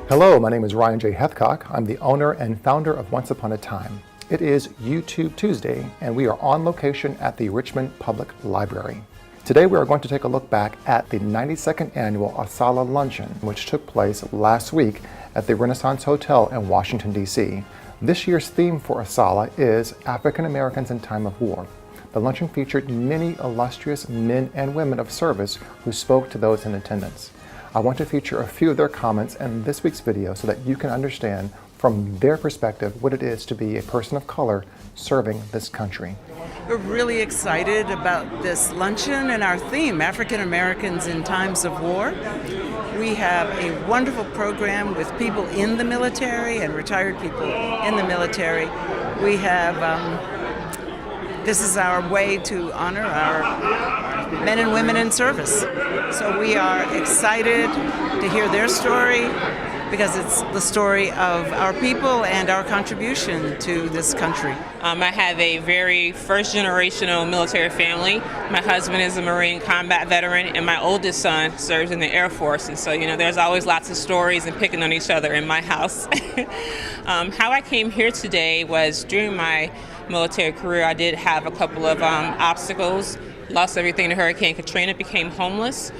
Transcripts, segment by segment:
Hello, my name is Ryan J. Hethcock. I'm the owner and founder of Once Upon a Time. It is YouTube Tuesday, and we are on location at the Richmond Public Library. Today we are going to take a look back at the 92nd annual ASALH Luncheon, which took place last week at the Renaissance Hotel in Washington, D.C. This year's theme for ASALH is African Americans in Time of War. The luncheon featured many illustrious men and women of service who spoke to those in attendance. I want to feature a few of their comments in this week's video so that you can understand from their perspective what it is to be a person of color serving this country. We're really excited about this luncheon and our theme, African Americans in Times of War. We have a wonderful program with people in the military and retired people in the military. We have, this is our way to honor our men and women in service. So we are excited to hear their story because it's the story of our people and our contribution to this country. I have a very first-generational military family. My husband is a Marine combat veteran, and my oldest son serves in the Air Force. And so, there's always lots of stories and picking on each other in my house. How I came here today was during my military career, I did have a couple of obstacles. Lost everything to Hurricane Katrina, became homeless.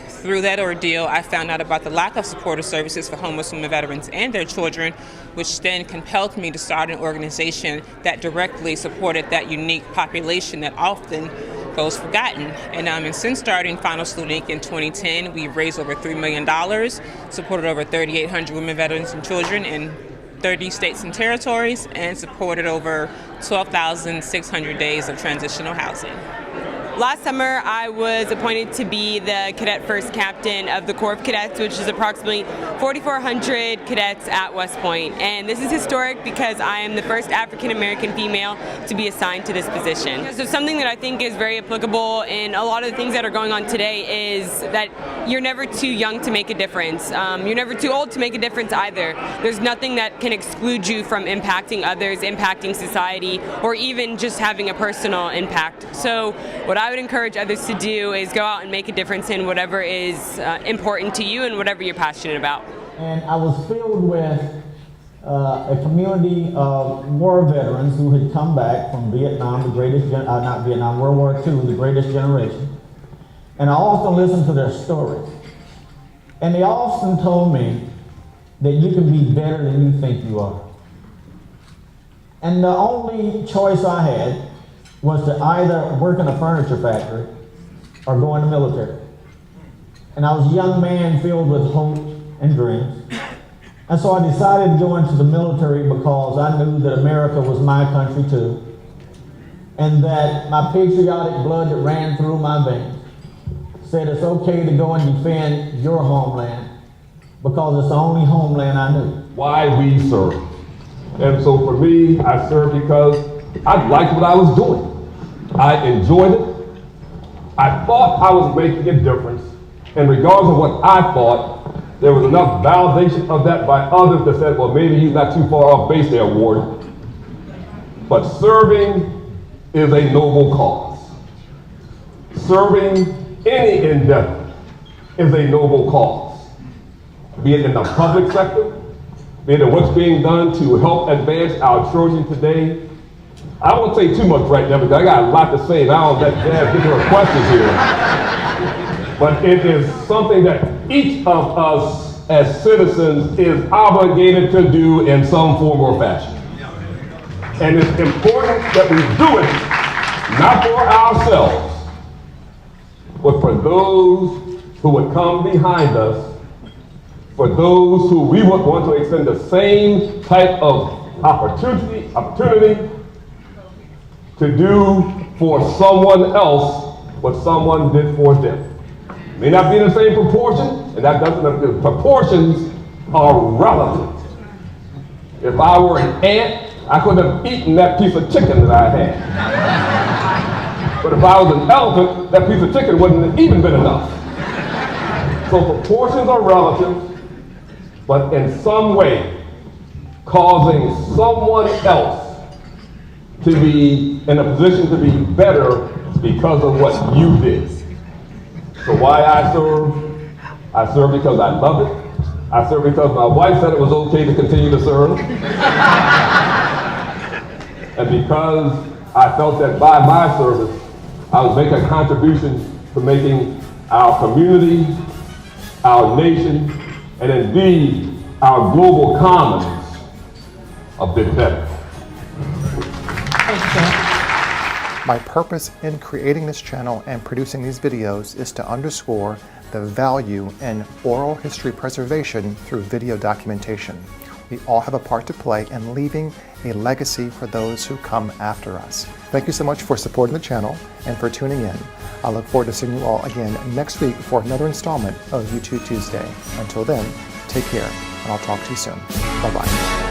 Through that ordeal, I found out about the lack of supportive services for homeless women veterans and their children, which then compelled me to start an organization that directly supported that unique population that often goes forgotten. And since starting Final Salute Inc. in 2010, we've raised over $3 million, supported over 3,800 women veterans and children in 30 states and territories, and supported over 12,600 days of transitional housing. Last summer, I was appointed to be the Cadet First Captain of the Corps of Cadets, which is approximately 4,400 cadets at West Point. And this is historic because I am the first African American female to be assigned to this position. So something that I think is very applicable in a lot of the things that are going on today is that you're never too young to make a difference. You're never too old to make a difference either. There's nothing that can exclude you from impacting others, impacting society, or even just having a personal impact. So what I would encourage others to do is go out and make a difference in whatever is important to you and whatever you're passionate about. And I was filled with a community of war veterans who had come back from Vietnam, World War II, the greatest generation. And I often listened to their stories. And they often told me that you can be better than you think you are. And the only choice I had was to either work in a furniture factory or go in the military. And I was a young man filled with hope and dreams. And so I decided to go into the military because I knew that America was my country too, and that my patriotic blood that ran through my veins said it's okay to go and defend your homeland because it's the only homeland I knew. Why we serve. And so for me, I served because I liked what I was doing. I enjoyed it. I thought I was making a difference. And regardless of what I thought, there was enough validation of that by others that said, well, maybe he's not too far off base there, Ward. But serving is a noble cause. Serving any endeavor is a noble cause. Be it in the public sector, be it in what's being done to help advance our children today. I won't say too much right now because I got a lot to say and I don't let Dad get to her questions here. But it is something that each of us as citizens is obligated to do in some form or fashion. And it's important that we do it, not for ourselves, but for those who would come behind us, for those who we would want to extend the same type of opportunity to do for someone else what someone did for them. It may not be in the same proportion, and that doesn't, the proportions are relative. If I were an ant, I couldn't have eaten that piece of chicken that I had. But if I was an elephant, that piece of chicken wouldn't have even been enough. So proportions are relative, but in some way, causing someone else to be in a position to be better because of what you did. So why I serve? I serve because I love it. I served because my wife said it was okay to continue to serve. And because I felt that by my service, I was making a contribution to making our community, our nation, and indeed our global commons a bit better. My purpose in creating this channel and producing these videos is to underscore the value in oral history preservation through video documentation. We all have a part to play in leaving a legacy for those who come after us. Thank you so much for supporting the channel and for tuning in. I look forward to seeing you all again next week for another installment of YouTube Tuesday. Until then, take care, and I'll talk to you soon. Bye-bye.